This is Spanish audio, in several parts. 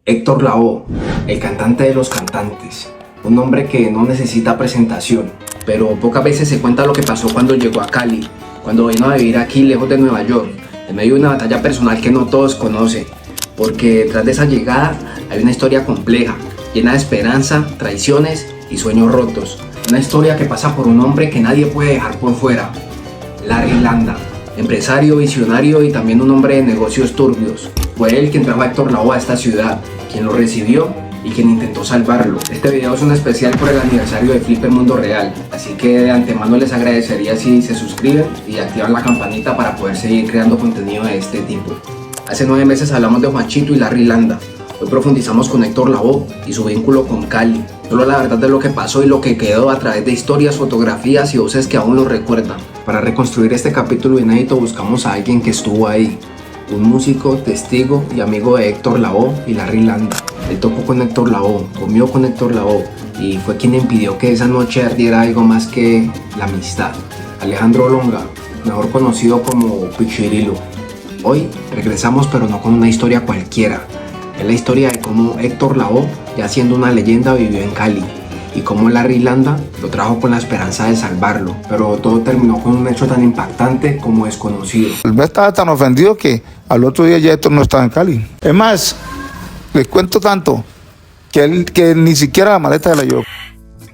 Héctor Lavoe, el cantante de los cantantes, un hombre que no necesita presentación, pero pocas veces se cuenta lo que pasó cuando llegó a Cali, cuando vino a vivir aquí lejos de Nueva York, en medio de una batalla personal que no todos conocen, porque detrás de esa llegada hay una historia compleja, llena de esperanza, traiciones y sueños rotos, una historia que pasa por un hombre que nadie puede dejar por fuera, Larry Landa, empresario, visionario y también un hombre de negocios turbios. Fue él quien trajo a Héctor Lavoe a esta ciudad, quien lo recibió y quien intentó salvarlo. Este video es un especial por el aniversario de Flipper Mundo Real, así que de antemano les agradecería si se suscriben y activan la campanita para poder seguir creando contenido de este tipo. Hace 9 meses hablamos de Juanchito y Larry Landa. Hoy profundizamos con Héctor Lavoe y su vínculo con Cali. Solo la verdad de lo que pasó y lo que quedó a través de historias, fotografías y voces que aún lo recuerdan. Para reconstruir este capítulo inédito buscamos a alguien que estuvo ahí. Un músico, testigo y amigo de Héctor Lavoe y Larry Landa. Él tocó con Héctor Lavoe, comió con Héctor Lavoe y fue quien impidió que esa noche ardiera algo más que la amistad. Alejandro Longa, mejor conocido como Pichirilo. Hoy regresamos, pero no con una historia cualquiera. Es la historia de cómo Héctor Lavoe, ya siendo una leyenda, vivió en Cali y cómo Larry Landa lo trajo con la esperanza de salvarlo, pero todo terminó con un hecho tan impactante como desconocido. El mes estaba tan ofendido que al otro día ya Héctor no estaba en Cali. Es más, les cuento tanto que ni siquiera la maleta se la llevó.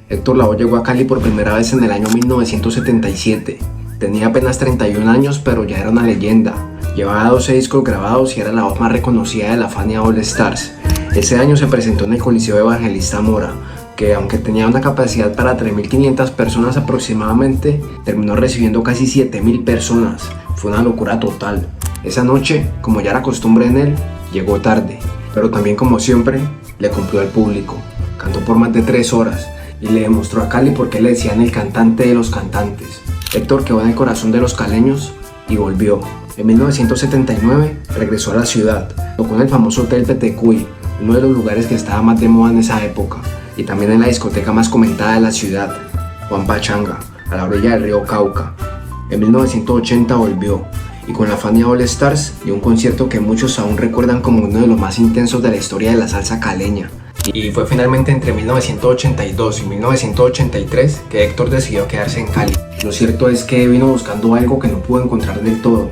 Héctor Lavoe llegó a Cali por primera vez en el año 1977. Tenía apenas 31 años, pero ya era una leyenda. Llevaba 12 discos grabados y era la voz más reconocida de la Fania All Stars. Ese año se presentó en el Coliseo Evangelista Mora, que aunque tenía una capacidad para 3.500 personas aproximadamente, terminó recibiendo casi 7.000 personas. Fue una locura total. Esa noche, como ya era costumbre en él, llegó tarde, pero también como siempre, le cumplió al público. Cantó por más de 3 horas y le demostró a Cali por qué le decían el cantante de los cantantes. Héctor quedó en el corazón de los caleños y volvió. En 1979 regresó a la ciudad, tocó en el famoso Hotel Petecuy, uno de los lugares que estaba más de moda en esa época, y también en la discoteca más comentada de la ciudad, Juan Pachanga, a la orilla del río Cauca. En 1980 volvió, y con la Fania All Stars dio un concierto que muchos aún recuerdan como uno de los más intensos de la historia de la salsa caleña. Y fue finalmente entre 1982 y 1983 que Héctor decidió quedarse en Cali. Lo cierto es que vino buscando algo que no pudo encontrar del todo: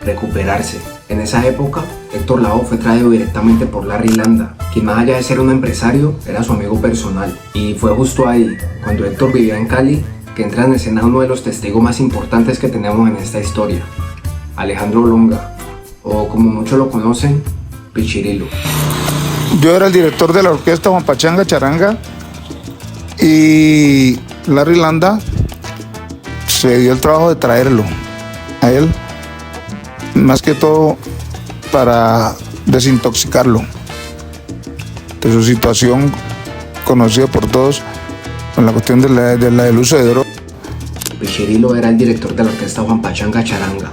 recuperarse. En esa época, Héctor Lavoe fue traído directamente por Larry Landa, quien más allá de ser un empresario, era su amigo personal. Y fue justo ahí, cuando Héctor vivía en Cali, que entra en escena uno de los testigos más importantes que tenemos en esta historia, Alejandro Longa, o como muchos lo conocen, Pichirilo. Yo era el director de la orquesta Juan Pachanga Charanga y Larry Landa se dio el trabajo de traerlo a él, más que todo para desintoxicarlo de su situación conocida por todos con la cuestión del uso de drogas. Pichirilo era el director de la orquesta Juan Pachanga Charanga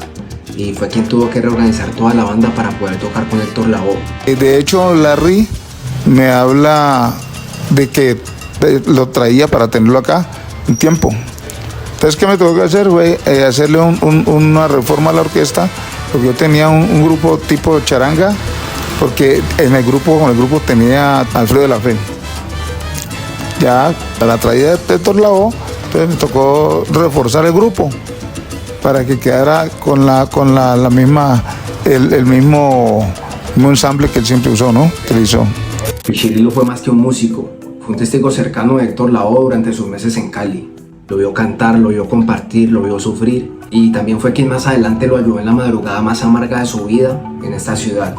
y fue quien tuvo que reorganizar toda la banda para poder tocar con Héctor Lavoe. De hecho, Larry me habla de que lo traía para tenerlo acá un tiempo. Entonces, ¿qué me tuvo que hacer? Fue hacerle una reforma a la orquesta, porque yo tenía un grupo tipo charanga, porque con el grupo tenía a Alfredo de la Fe. Ya para la traída de Héctor Lavoe, entonces me tocó reforzar el grupo para que quedara con la misma, el mismo ensamble que él siempre usó, ¿no? Utilizó. Pichirilo fue más que un músico, fue un testigo cercano de Héctor Lavoe durante sus meses en Cali. Lo vio cantar, lo vio compartir, lo vio sufrir y también fue quien más adelante lo ayudó en la madrugada más amarga de su vida en esta ciudad.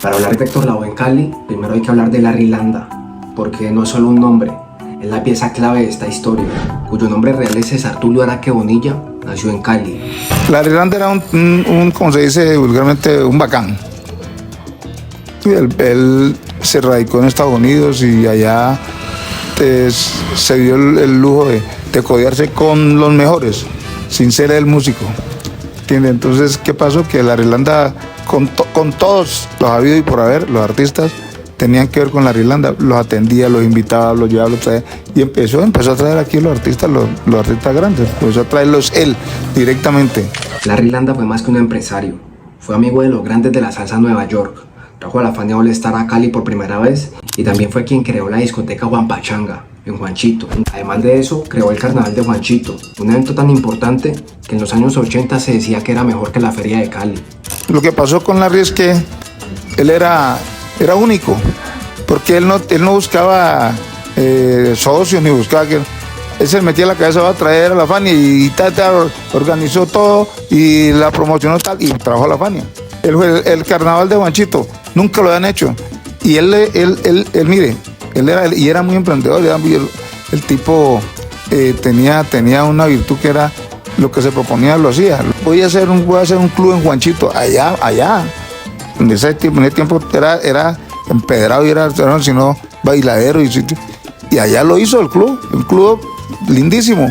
Para hablar de Héctor Lavoe en Cali, primero hay que hablar de Larry Landa, porque no es solo un nombre, es la pieza clave de esta historia, cuyo nombre real es César Tulio Araque Bonilla. Nació en Cali. Larry Landa era un como se dice vulgarmente, un bacán. Él se radicó en Estados Unidos y allá se dio el lujo de codearse con los mejores, sin ser el músico. ¿Entiendes? Entonces, ¿qué pasó? Que Larry Landa, con todos los habidos y por haber, los artistas, tenían que ver con Larry Landa, los atendía, los invitaba, los llevaba, los traía, y empezó a traer aquí los artistas grandes, empezó a traerlos él directamente. Larry Landa fue más que un empresario, Fue amigo de los grandes de la salsa Nueva York. Trajo a la Fania All Star a Cali por primera vez y también fue quien creó la discoteca Juan Pachanga en Juanchito. Además de eso, creó el Carnaval de Juanchito, un evento tan importante que en los años 80 se decía que era mejor que la Feria de Cali. Lo que pasó con Larry es que él era único, porque él no buscaba socios ni buscaba que... Él se metía en la cabeza, va a traer a la Fania y organizó todo y la promocionó tal y trajo a la Fania. El Carnaval de Juanchito nunca lo habían hecho y mire, era muy emprendedor, el tipo tenía una virtud que era lo que se proponía lo hacía. Voy a hacer un club en Juanchito, allá. En ese tiempo era empedrado y era sino bailadero y allá lo hizo el club lindísimo,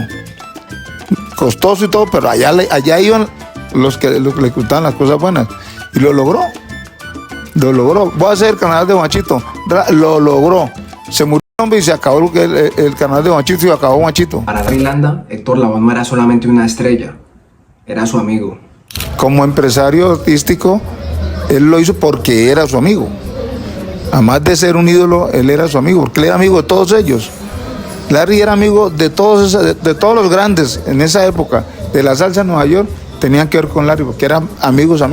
costoso y todo, pero allá iban los que le gustaban las cosas buenas y lo logró. Voy a hacer el Carnaval de Juanchito, lo logró. Se murió el hombre y se acabó el Carnaval de Juanchito y acabó Juanchito. Para Larry Landa, Héctor Lavoe no era solamente una estrella, era su amigo. Como empresario artístico, él lo hizo porque era su amigo. Además de ser un ídolo, él era su amigo, porque él era amigo de todos ellos. Larry era amigo de todos los grandes en esa época de la salsa en Nueva York, tenían que ver con Larry, porque eran amigos.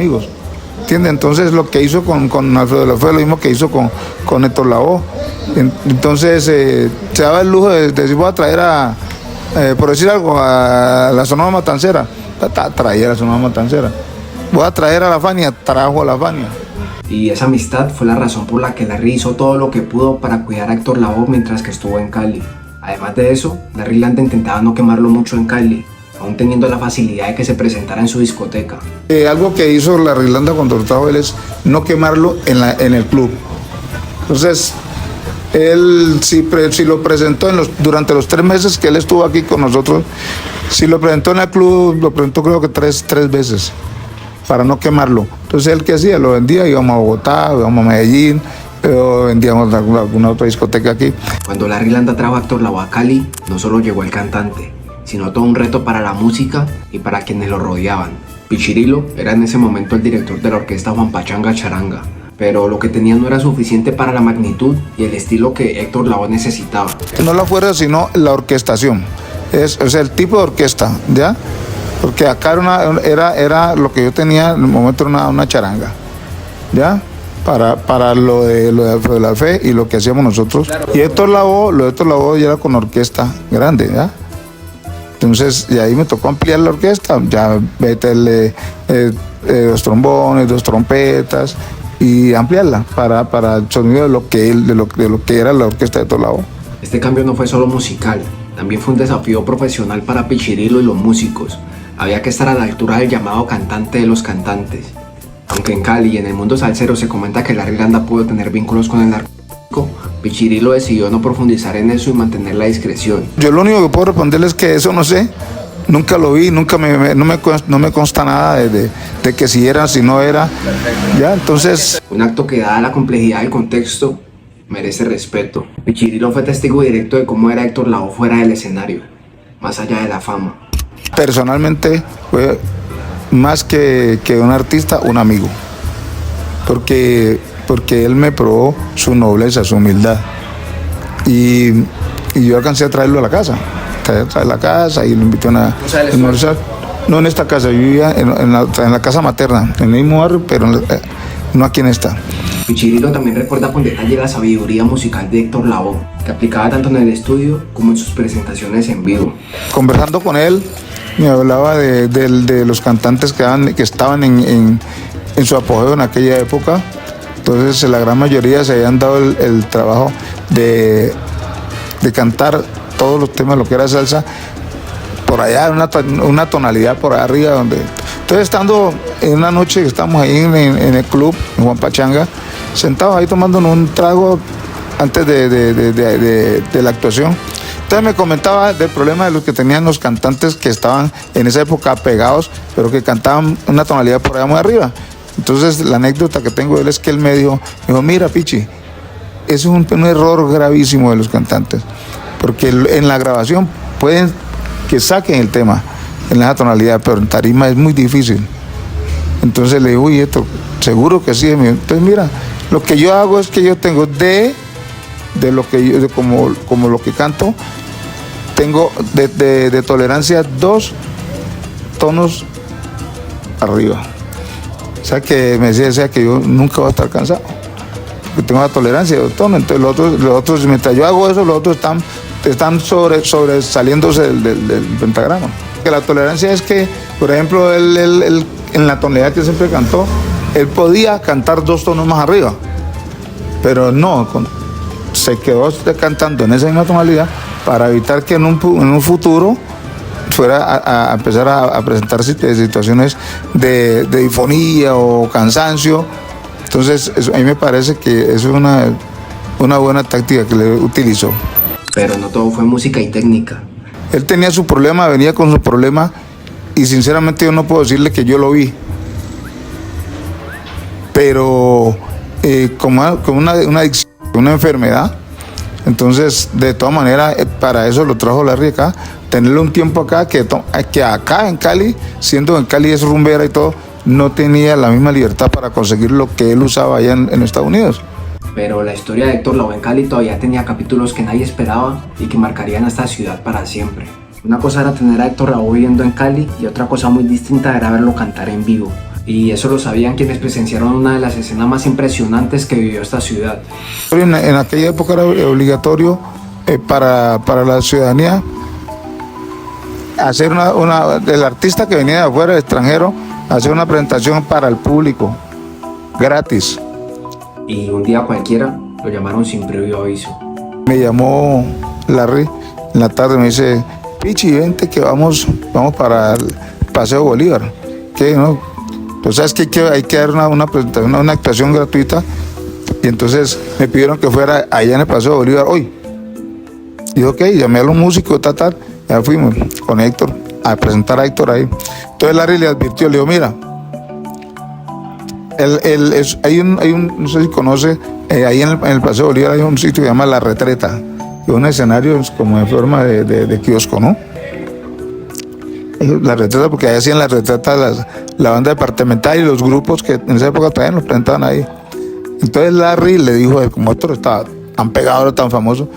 ¿Entiendes? Entonces lo que hizo con Alfredo Lavoe fue lo mismo que hizo con Héctor Lavoe. Entonces se daba el lujo de decir, voy a traer por decir algo, a la Sonora Matancera. Traía a la Sonora Matancera. Voy a traer a la Fania, trajo a la Fania. Y esa amistad fue la razón por la que Larry hizo todo lo que pudo para cuidar a Héctor Lavoe mientras que estuvo en Cali. Además de eso, Larry Landa intentaba no quemarlo mucho en Cali, aún teniendo la facilidad de que se presentara en su discoteca. Algo que hizo Larry Landa cuando trataba él es no quemarlo en el club. Entonces, él si lo presentó durante los 3 meses que él estuvo aquí con nosotros, si lo presentó en el club, lo presentó creo que tres veces, para no quemarlo. Entonces, ¿él qué hacía? Lo vendía, íbamos a Bogotá, íbamos a Medellín, vendíamos alguna otra discoteca aquí. Cuando Larry Landa trajo a Héctor Lavoe a Cali, no solo llegó el cantante, sino todo un reto para la música y para quienes lo rodeaban. Pichirilo era en ese momento el director de la orquesta Juan Pachanga Charanga, pero lo que tenía no era suficiente para la magnitud y el estilo que Héctor Lavoe necesitaba. No la fuerza, sino la orquestación, o sea, el tipo de orquesta, ¿ya? Porque acá era lo que yo tenía en el momento, era una charanga, ¿ya? Para lo de la fe y lo que hacíamos nosotros. Claro. Y Héctor Lavoe ya era con orquesta grande, ¿ya? Entonces, y ahí me tocó ampliar la orquesta, ya meterle 2 trombones, 2 trompetas y ampliarla para el sonido de lo que era la orquesta de Héctor Lavoe. Este cambio no fue solo musical, también fue un desafío profesional para Pichirilo y los músicos. Había que estar a la altura del llamado cantante de los cantantes. Aunque en Cali y en el mundo salsero se comenta que Larry Landa pudo tener vínculos con el narcótico, Pichirilo decidió no profundizar en eso y mantener la discreción. Yo lo único que puedo responderles es que eso no sé, nunca lo vi, no me consta nada de que si era, si no era. Ya, entonces... Un acto que, dada la complejidad del contexto, merece respeto. Pichirilo fue testigo directo de cómo era Héctor Lavoe fuera del escenario, más allá de la fama. Personalmente fue más que un artista, un amigo, porque él me probó su nobleza, su humildad, y yo alcancé a traerlo a la casa, y lo invité a almorzar. No en esta casa, yo vivía en la casa materna, en el mismo barrio, pero no aquí en esta. Pichirilo también recuerda con detalle la sabiduría musical de Héctor Lavoe, que aplicaba tanto en el estudio como en sus presentaciones en vivo. Conversando con él, me hablaba de los cantantes que estaban en su apogeo en aquella época. Entonces la gran mayoría se habían dado el trabajo de cantar todos los temas, lo que era salsa, por allá, una tonalidad por allá arriba. Entonces, estando en una noche que estamos ahí en el club, en Juan Pachanga, sentados ahí tomándonos un trago antes de la actuación. Entonces me comentaba del problema de los que tenían los cantantes que estaban en esa época pegados, pero que cantaban una tonalidad por allá muy arriba. Entonces la anécdota que tengo de él es que él me dijo, mira Pichi, es un error gravísimo de los cantantes, porque en la grabación pueden que saquen el tema en esa tonalidad, pero en tarima es muy difícil. Entonces le digo, uy, esto, seguro que sí. Entonces mira, lo que yo hago es que yo tengo de lo que yo, como lo que canto, tengo de tolerancia 2 tonos arriba. O sea que me decía que yo nunca voy a estar cansado, que tengo la tolerancia de 2 tonos. Entonces los otros, mientras yo hago eso, los otros están sobresaliéndose del pentagrama. Que la tolerancia es que, por ejemplo, él en la tonalidad que siempre cantó, él podía cantar 2 tonos más arriba, pero no, se quedó cantando en esa misma tonalidad para evitar que en un futuro fuera a empezar a presentarse situaciones de disfonía o cansancio. Entonces a mí me parece que eso es una buena táctica que le utilizó. Pero no todo fue música y técnica. Él tenía su problema, venía con su problema, y sinceramente yo no puedo decirle que yo lo vi. Pero como una adicción, una enfermedad, entonces de todas maneras para eso lo trajo Larry acá, tenerle un tiempo acá, que acá en Cali, siendo en Cali es rumbera y todo, no tenía la misma libertad para conseguir lo que él usaba allá en Estados Unidos. Pero la historia de Héctor Lavoe en Cali todavía tenía capítulos que nadie esperaba y que marcarían a esta ciudad para siempre. Una cosa era tener a Héctor Lavoe viviendo en Cali y otra cosa muy distinta era verlo cantar en vivo. Y eso lo sabían quienes presenciaron una de las escenas más impresionantes que vivió esta ciudad. En aquella época era obligatorio para la ciudadanía hacer el artista que venía de afuera, del extranjero, hacer una presentación para el público, gratis. Y un día cualquiera lo llamaron sin previo aviso. Me llamó Larry en la tarde, me dice, Pichi, vente que vamos para el Paseo Bolívar. ¿Qué, no? Entonces sabes que hay que dar una presentación, una actuación gratuita, y entonces me pidieron que fuera allá en el Paseo Bolívar hoy. Y yo, ok, llamé a los músicos, ya fuimos con Héctor a presentar a Héctor ahí. Entonces Larry le advirtió, le dijo, mira, hay un, no sé si conoce, ahí en el Paseo Bolívar hay un sitio que se llama La Retreta, que es un escenario como en forma de kiosco, ¿no? La Retreta, porque ahí hacían la retreta la banda departamental y los grupos que en esa época también los presentaban ahí. Entonces Larry le dijo, como Héctor estaba tan pegado, tan famoso,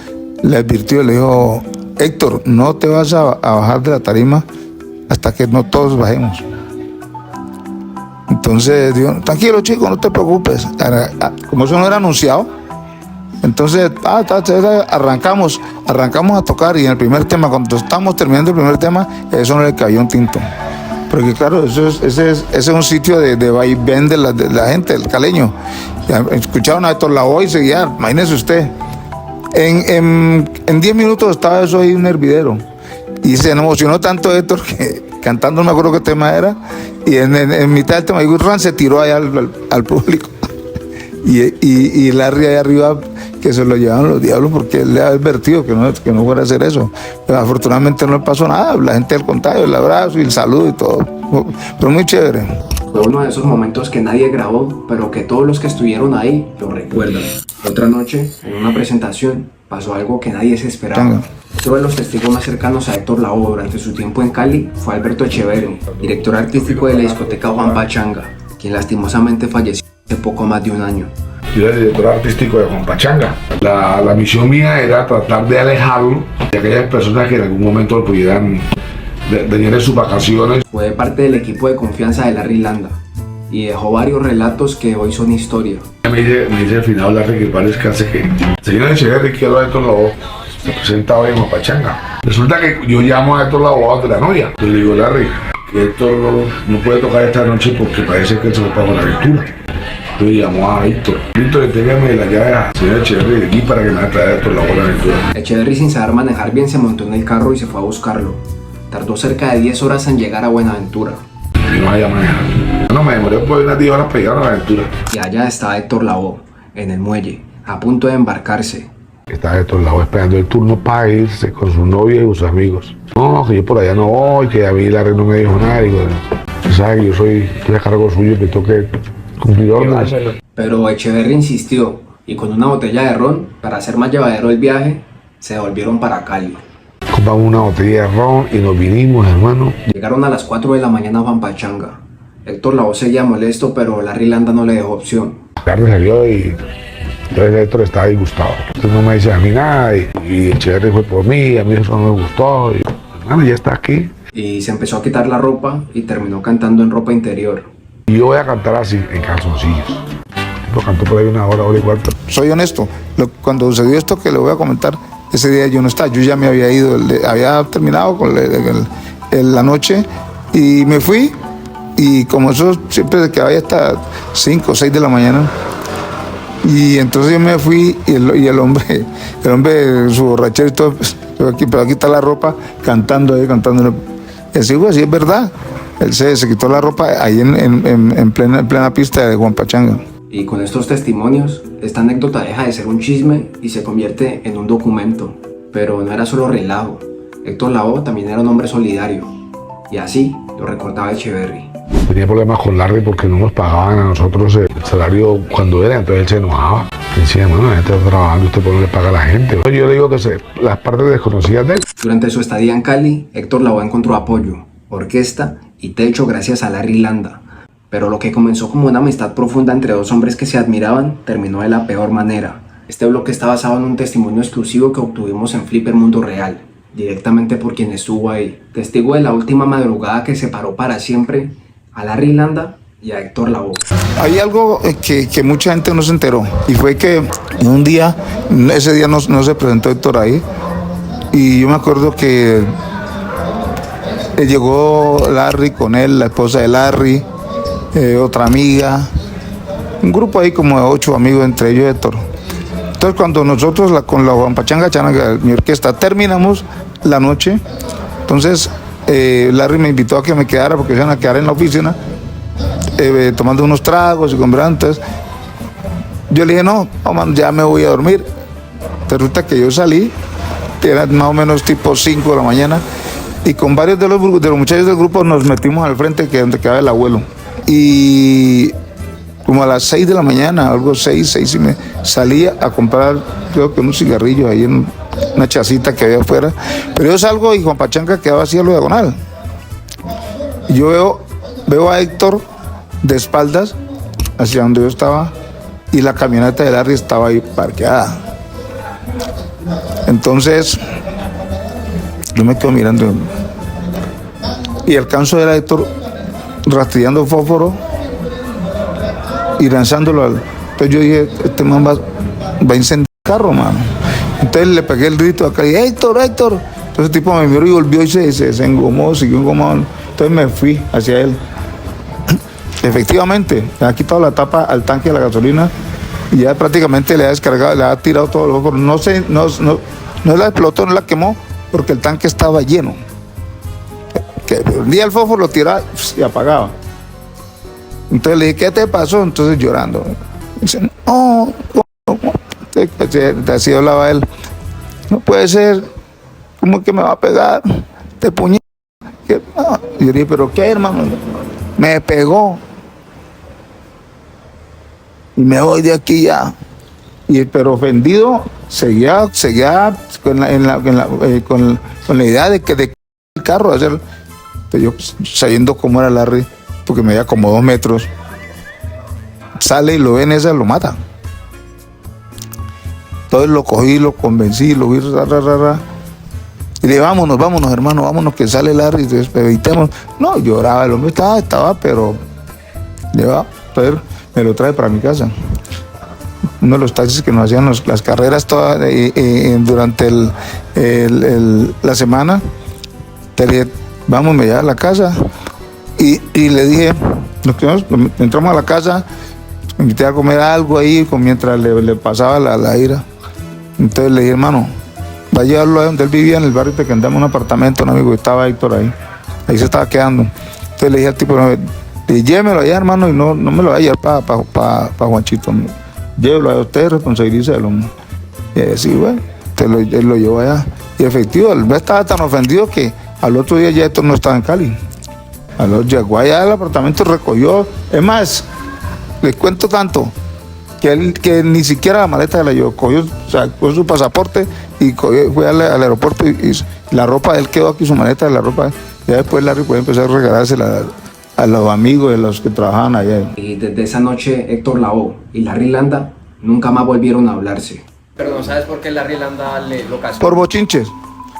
le advirtió, le dijo, Héctor, no te vas a bajar de la tarima hasta que no todos bajemos. Entonces dijo, tranquilo chico, no te preocupes. Como eso no era anunciado, entonces arrancamos a tocar, y en el primer tema, cuando estamos terminando el primer tema, eso no le cayó un tinto. Porque claro, ese es un sitio de vaivén de la gente, del caleño. Escucharon a Héctor Lavoe y seguía, imagínese usted. En 10 minutos estaba eso ahí un hervidero. Y se emocionó tanto Héctor que cantando, no me acuerdo qué tema era, y en mitad del tema, Ran se tiró allá al público. Y Larry allá arriba, que se lo llevaron los diablos porque él le había advertido que no fuera a hacer eso. Pero afortunadamente no le pasó nada, la gente del contagio, el abrazo y el saludo y todo. Pero muy chévere. Fue uno de esos momentos que nadie grabó, pero que todos los que estuvieron ahí lo recuerdan. Otra noche, en una presentación, pasó algo que nadie se esperaba. Uno de los testigos más cercanos a Héctor Lavoe durante su tiempo en Cali fue Alberto Echeverri, director artístico de la discoteca Juan Pachanga, quien lastimosamente falleció hace poco más de un año. Yo era el director artístico de Juan Pachanga. La misión mía era tratar de alejarlo de aquellas personas que en algún momento pudieran dañar en sus vacaciones. Fue parte del equipo de confianza de Larry Landa y dejó varios relatos que hoy son historia. Me dice al final Larry que parece que hace que señor Echeverri, quiero a Héctor Lavoe, se presenta hoy en Juan Pachanga. Resulta que yo llamo a Héctor Lavoe de la novia. Yo le digo, Larry, que Héctor no puede tocar esta noche porque parece que él se va para la aventura. Yo llamó a Víctor, entrégame la llave a señor Echeverri de aquí para que me vaya a traer Héctor Lavoe a la aventura. Echeverri, sin saber manejar bien, se montó en el carro y se fue a buscarlo. Tardó cerca de 10 horas en llegar a Buenaventura. Y no vaya a manejar. No, me demoré por unas 10 horas para llegar a la aventura. Y allá estaba Héctor Lavoe, en el muelle, a punto de embarcarse. Estaba Héctor Lavoe esperando el turno para irse con su novia y sus amigos. No, que yo por allá no voy, que a mí Larry no me dijo nada. Digo, ¿sabes? Yo estoy a cargo suyo, que toque cumplir órdenes. Pero Echeverri insistió, y con una botella de ron, para hacer más llevadero el viaje, se devolvieron para Cali. Compramos una botella de ron y nos vinimos, hermano. Llegaron a las 4 de la mañana a Juan Pachanga. Héctor Lavoe seguía molesto, pero Larry Landa no le dejó opción. Larry salió y entonces Héctor estaba disgustado. Entonces no me dice a mí nada y Echeverry fue por mí, a mí eso no me gustó. Y, hermano, ya está aquí. Y se empezó a quitar la ropa y terminó cantando en ropa interior. Y yo voy a cantar así, en calzoncillos. Lo cantó por ahí una hora y cuarto. Soy honesto, cuando sucedió esto que le voy a comentar, ese día yo no estaba, yo ya me había ido, había terminado con la noche y me fui. Y como eso siempre se quedaba ahí hasta 5 o 6 de la mañana. Y entonces yo me fui y el hombre, su borrachero y todo, pero aquí está la ropa, cantando. Y así fue, así es verdad. Él se quitó la ropa ahí en plena pista de Juan Pachanga. Y con estos testimonios, esta anécdota deja de ser un chisme y se convierte en un documento. Pero no era solo relajo. Héctor Lavoe también era un hombre solidario. Y así lo recordaba Echeverry. Tenía problemas con Larry porque no nos pagaban a nosotros el salario cuando era, entonces él se enojaba. Decía, bueno, la gente está trabajando, usted por qué no le paga a la gente. Yo le digo que las partes desconocidas de él. Durante su estadía en Cali, Héctor Lavoe encontró apoyo, orquesta y techo gracias a Larry Landa. Pero lo que comenzó como una amistad profunda entre dos hombres que se admiraban, terminó de la peor manera. Este bloque está basado en un testimonio exclusivo que obtuvimos en Flipper Mundo Real, directamente por quien estuvo ahí. Testigo de la última madrugada que separó para siempre a Larry Landa y a Héctor Lavoe. Hay algo que mucha gente no se enteró, y fue que ese día no se presentó Héctor ahí, y yo me acuerdo que llegó Larry con él, la esposa de Larry, otra amiga, un grupo ahí como de 8 amigos, entre ellos Héctor. Entonces cuando nosotros con la Juan Pachanga Chana, mi orquesta, terminamos la noche, entonces Larry me invitó a que me quedara porque se iban a quedar en la oficina tomando unos tragos y conversando. Yo le dije, no, man, ya me voy a dormir. Resulta que yo salí, era más o menos tipo 5 de la mañana, y con varios de los muchachos del grupo nos metimos al frente, que es donde quedaba el abuelo. Y como a las 6 de la mañana, algo 6 y me salía a comprar, creo que unos cigarrillos ahí en una chacita que había afuera. Pero yo salgo y Juan Pachanga quedaba así a lo diagonal. Y yo veo a Héctor de espaldas hacia donde yo estaba, y la camioneta de Larry estaba ahí parqueada. Entonces yo me quedo mirando y alcanzo a ver a Héctor rastreando fósforo y lanzándolo entonces yo dije, este man va a incendiar el carro, mano. Entonces le pegué el grito acá y Héctor. Entonces el tipo me miró y volvió y se engomó, siguió engomado. Entonces me fui hacia él. Efectivamente, le ha quitado la tapa al tanque de la gasolina y ya prácticamente le ha descargado, le ha tirado todo el fósforo. No la explotó, no la quemó, porque el tanque estaba lleno. Que prendía el fósforo, lo tiraba y apagaba. Entonces le dije, ¿qué te pasó? Entonces llorando. Dice, no. Así hablaba él. No puede ser. ¿Cómo que me va a pegar? Te puñet. Y yo dije, ¿pero qué, hermano? Me pegó. Y me voy de aquí ya. Pero ofendido, seguía con la idea de que el carro hacer. Entonces yo, sabiendo cómo era Larry, porque me veía como 2 metros, sale y lo ve en esa, lo mata. Entonces lo cogí, lo convencí, lo vi, y le dije, vámonos, hermano, vámonos, que sale Larry, evitemos. No, lloraba, el hombre estaba, pero llevaba, entonces me lo trae para mi casa. Uno de los taxis que nos hacían las carreras todas durante la semana. Te dije, vamos, me lleva a la casa. Y le dije, entramos a la casa, me invité a comer algo ahí mientras le pasaba la ira. Entonces le dije, hermano, va a llevarlo a donde él vivía, en el barrio que andaba en un apartamento, un amigo, estaba Héctor ahí se estaba quedando. Entonces le dije al tipo, llévemelo allá, hermano, y no me lo vaya a llevar para Juanchito. Llévelo a usted, responsabilícelo. Y así, bueno, él lo llevó allá. Y efectivo, él estaba tan ofendido que al otro día ya Héctor no estaba en Cali. Llegó allá al apartamento, recogió. Es más, les cuento tanto, que él que ni siquiera la maleta la llevó, cogió su pasaporte y fue al aeropuerto y la ropa de él quedó aquí, su maleta de la ropa. Ya después Larry puede empezar a regalársela a los amigos de los que trabajaban allá. Y desde esa noche Héctor Lavoe y Larry Landa nunca más volvieron a hablarse. Pero no sabes por qué Larry Landa lo casó. Por bochinches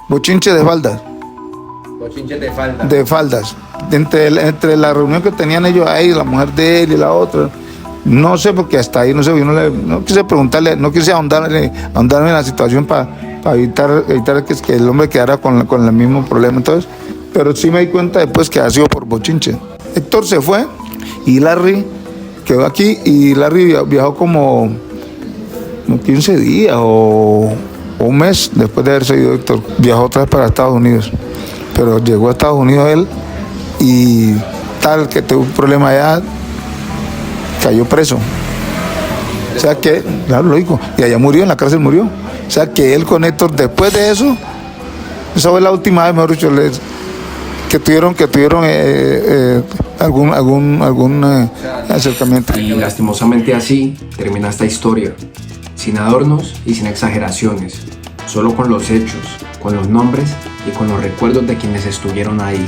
de faldas. Bochinches de falda. De faldas. Entre la reunión que tenían ellos ahí, la mujer de él y la otra, no sé, porque hasta ahí no sé, yo no quise preguntarle, no quise ahondarme en la situación para evitar que el hombre quedara con el mismo problema. Entonces, pero sí me di cuenta después que ha sido por bochinche. Héctor se fue y Larry quedó aquí, y Larry viajó como 15 días o un mes después de haberse ido Héctor. Viajó otra vez para Estados Unidos, pero llegó a Estados Unidos él y tal que tuvo un problema allá, cayó preso. O sea que, claro, lógico, y allá murió, en la cárcel murió. O sea que él con Héctor, después de eso, esa fue la última vez, mejor dicho, que tuvieron algún acercamiento. Y lastimosamente así termina esta historia, sin adornos y sin exageraciones, solo con los hechos, con los nombres y con los recuerdos de quienes estuvieron ahí.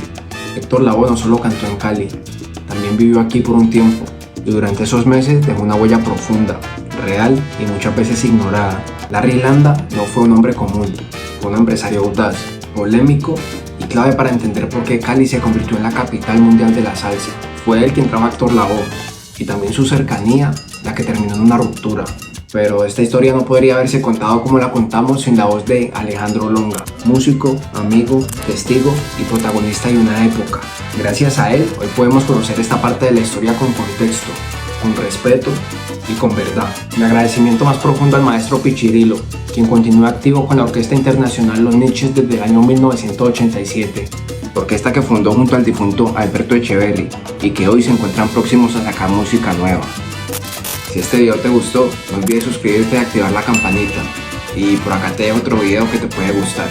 Héctor Lavoe no solo cantó en Cali, también vivió aquí por un tiempo, y durante esos meses dejó una huella profunda, real y muchas veces ignorada. Larry Landa no fue un hombre común, fue un empresario audaz, polémico y clave para entender por qué Cali se convirtió en la capital mundial de la salsa. Fue él quien trajo a Héctor Lavoe, y también su cercanía la que terminó en una ruptura. Pero esta historia no podría haberse contado como la contamos sin la voz de Alejandro Longa, músico, amigo, testigo y protagonista de una época. Gracias a él, hoy podemos conocer esta parte de la historia con contexto, con respeto y con verdad. Mi agradecimiento más profundo al maestro Pichirilo, quien continúa activo con la Orquesta Internacional Los Niches desde el año 1987, orquesta que fundó junto al difunto Alberto Echeverri y que hoy se encuentran próximos a sacar música nueva. Si este video te gustó, no olvides suscribirte y activar la campanita. Y por acá te dejo otro video que te puede gustar.